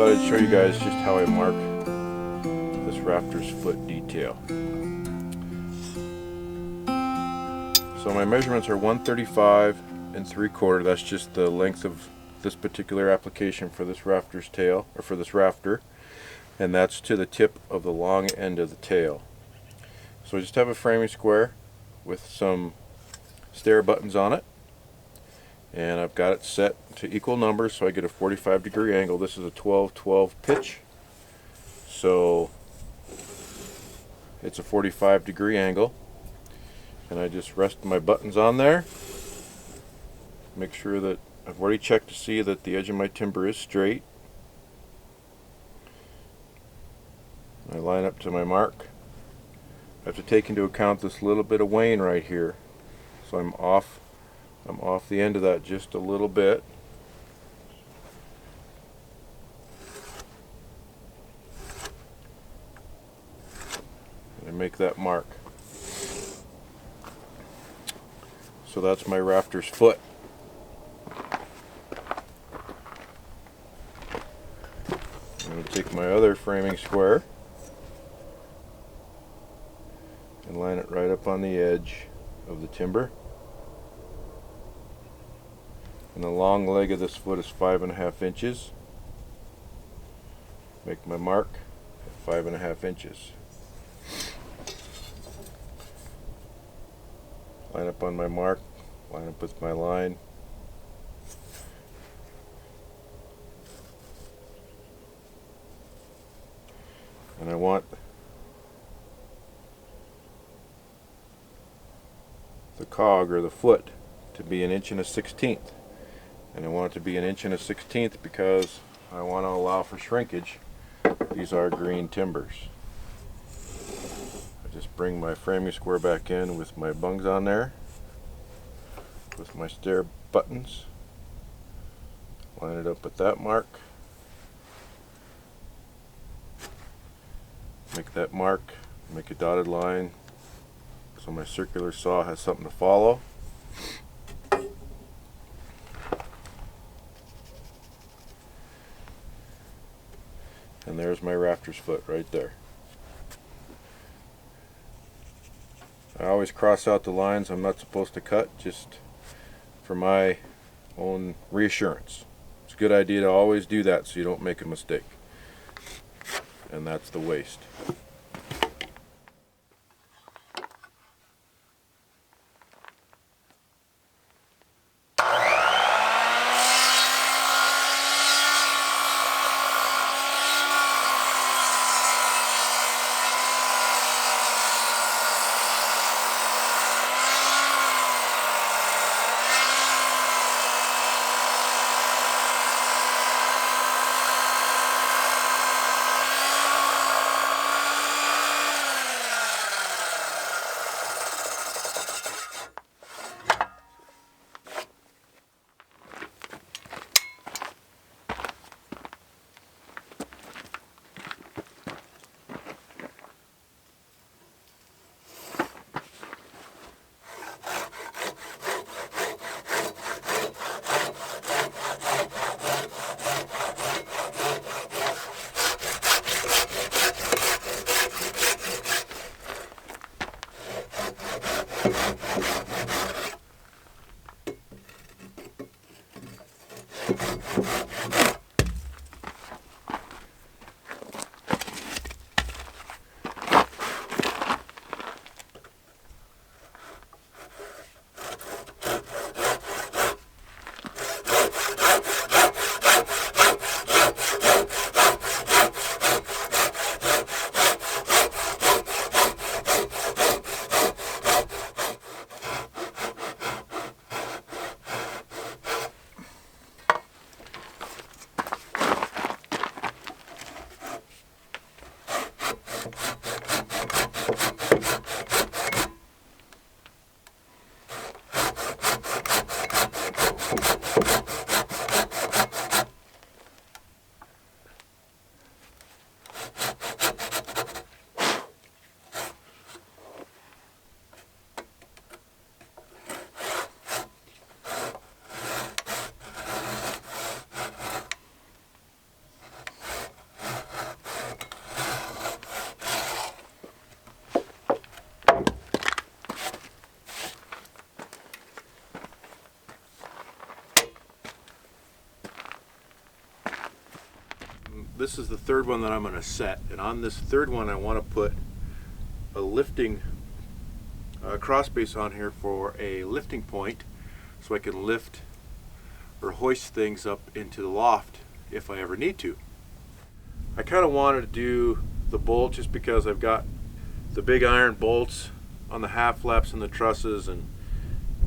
thought I'd show you guys just how I mark this rafter's foot detail. So my measurements are 135 3/4. That's just the length of this particular application for this rafter's tail, or for this rafter, and that's to the tip of the long end of the tail. So I just have a framing square with some stair buttons on it, and I've got it set to equal numbers so I get a 45-degree angle. This is a 12-12 pitch, so it's a 45-degree angle, and I just rest my buttons on there. Make sure that I've already checked to see that the edge of my timber is straight. I line up to my mark. I have to take into account this little bit of wane right here, so I'm off the end of that just a little bit. And I make that mark. So that's my rafter's foot. I'm going to take my other framing square and line it right up on the edge of the timber. And the long leg of this foot is 5.5 inches. Make my mark at 5.5 inches. Line up on my mark, line up with my line. And I want the cog, or the foot, to be 1 1/16. And I want it to be 1 1/16 because I want to allow for shrinkage. These are green timbers. I just bring my framing square back in with my bungs on there, with my stair buttons, line it up at that mark, make that mark, make a dotted line so my circular saw has something to follow. And there's my rafter's foot right there. I always cross out the lines I'm not supposed to cut, just for my own reassurance. It's a good idea to always do that so you don't make a mistake. And that's the waist. this is the third one that I'm going to set, and on this third one I want to put a lifting cross base on here for a lifting point, so I can lift or hoist things up into the loft if I ever need to. I kind of wanted to do the bolt just because I've got the big iron bolts on the half flaps and the trusses, and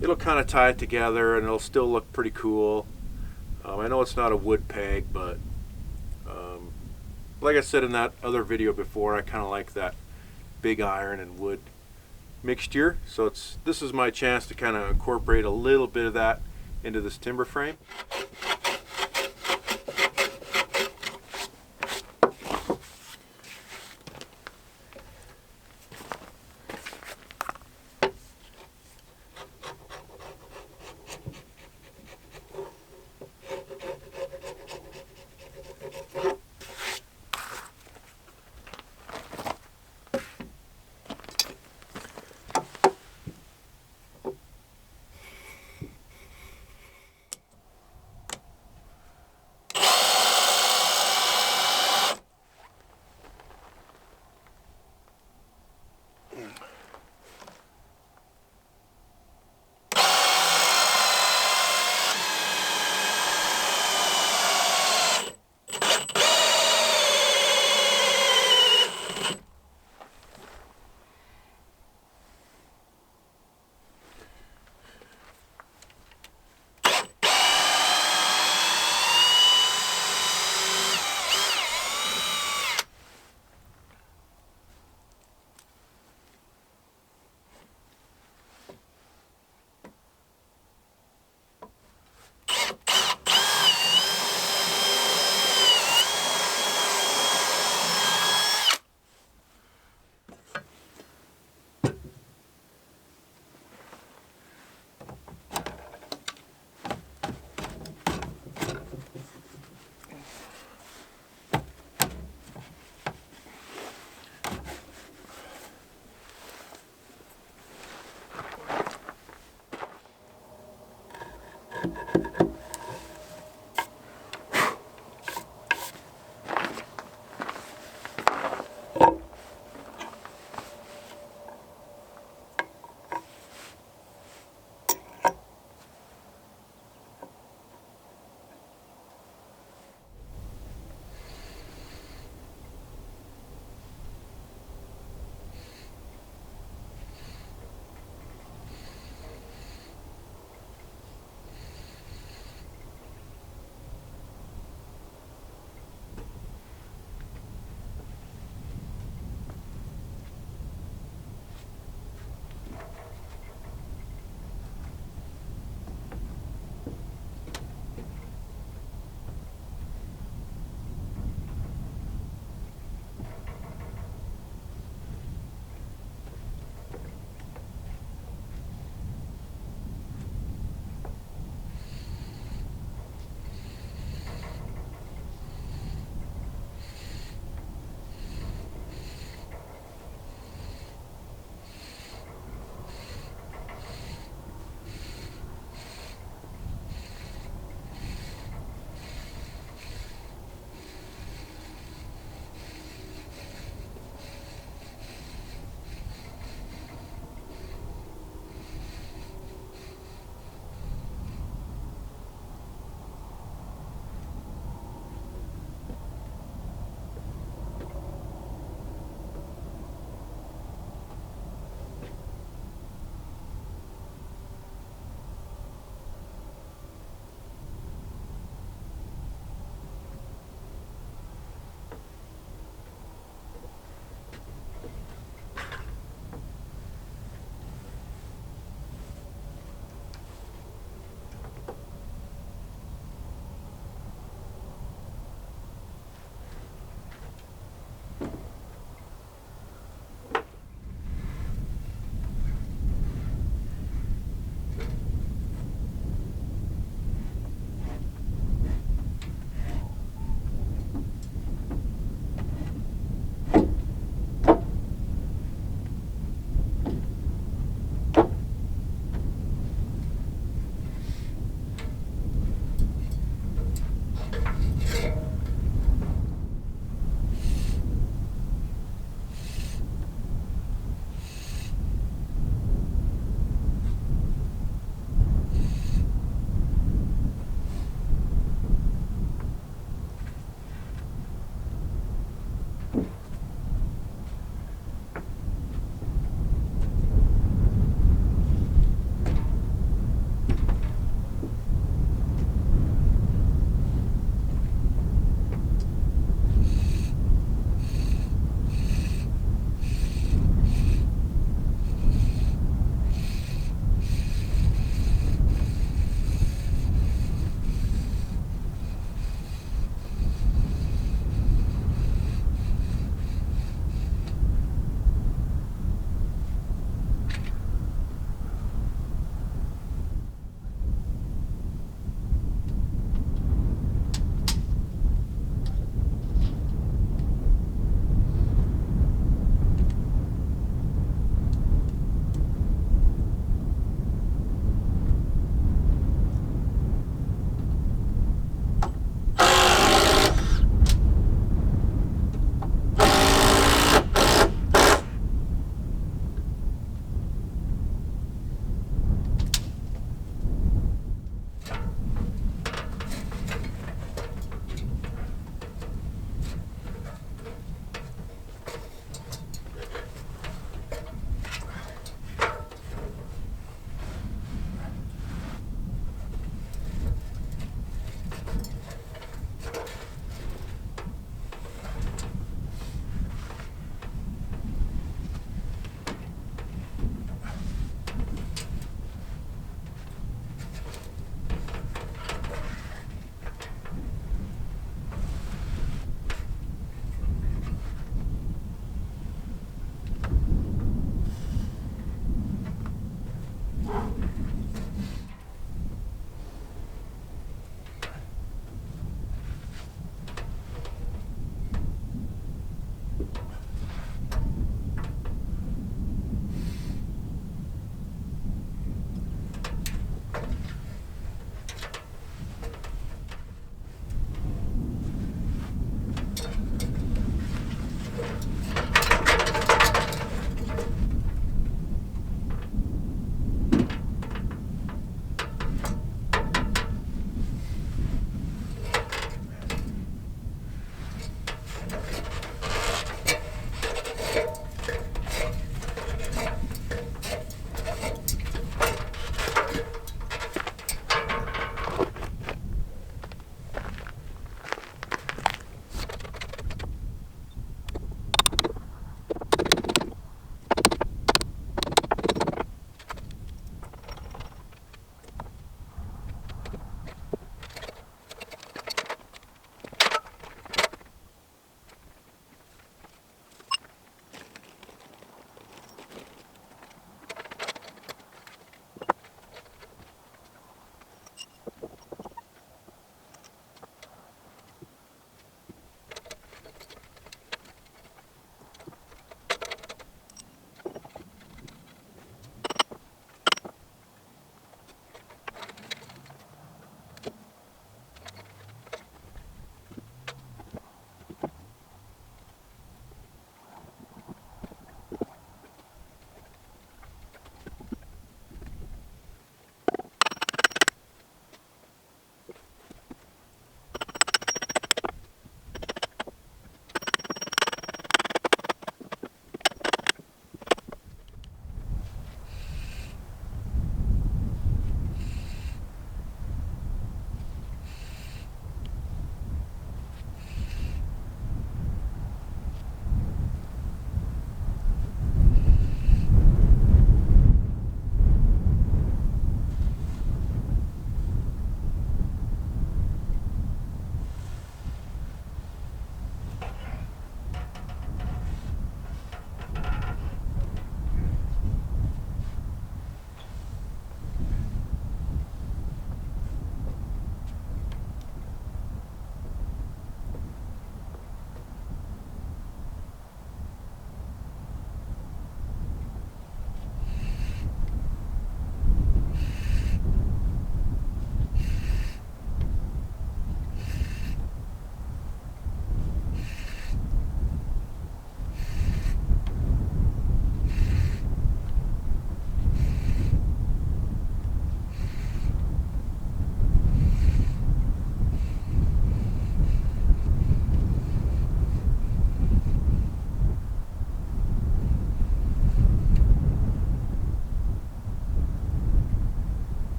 it'll kind of tie it together and it'll still look pretty cool. I know it's not a wood peg, but like I said in that other video before, I kind of like that big iron and wood mixture, so this is my chance to kind of incorporate a little bit of that into this timber frame.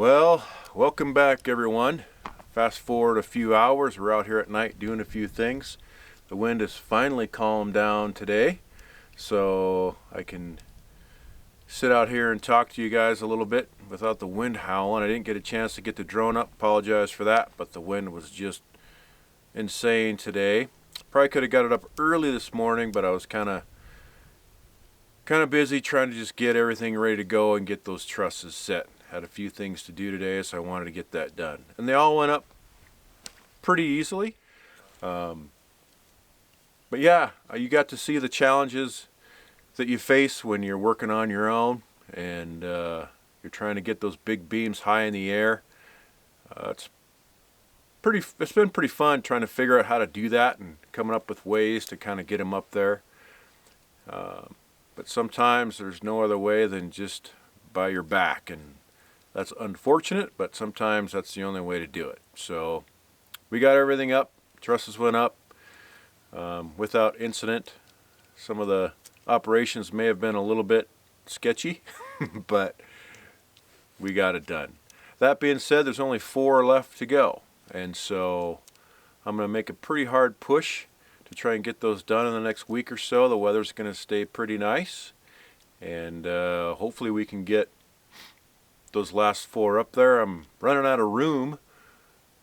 Well, welcome back everyone. Fast forward a few hours, we're out here at night doing a few things. The wind has finally calmed down today, so I can sit out here and talk to you guys a little bit without the wind howling. I didn't get a chance to get the drone up, apologize for that, but the wind was just insane today. Probably could have got it up early this morning, but I was kind of busy trying to just get everything ready to go and get those trusses set. Had a few things to do today, so I wanted to get that done. And they all went up pretty easily. But yeah, you got to see the challenges that you face when you're working on your own and you're trying to get those big beams high in the air. It's been pretty fun trying to figure out how to do that and coming up with ways to kind of get them up there. But sometimes there's no other way than just by your back, and that's unfortunate, but sometimes that's the only way to do it. So we got everything up, trusses went up without incident. Some of the operations may have been a little bit sketchy, but we got it done. That being said, there's only 4 left to go, and so I'm going to make a pretty hard push to try and get those done in the next week or so. The weather's going to stay pretty nice, and hopefully we can get those last 4 up there. I'm running out of room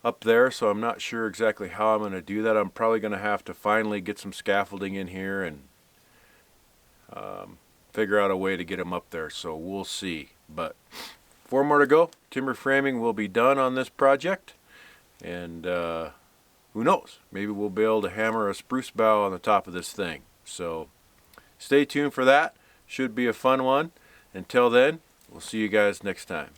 up there, so I'm not sure exactly how I'm going to do that. I'm probably going to have to finally get some scaffolding in here and figure out a way to get them up there, so we'll see. But 4 more to go. Timber framing will be done on this project, and who knows, maybe we'll be able to hammer a spruce bough on the top of this thing. So stay tuned for that. Should be a fun one. Until then, we'll see you guys next time.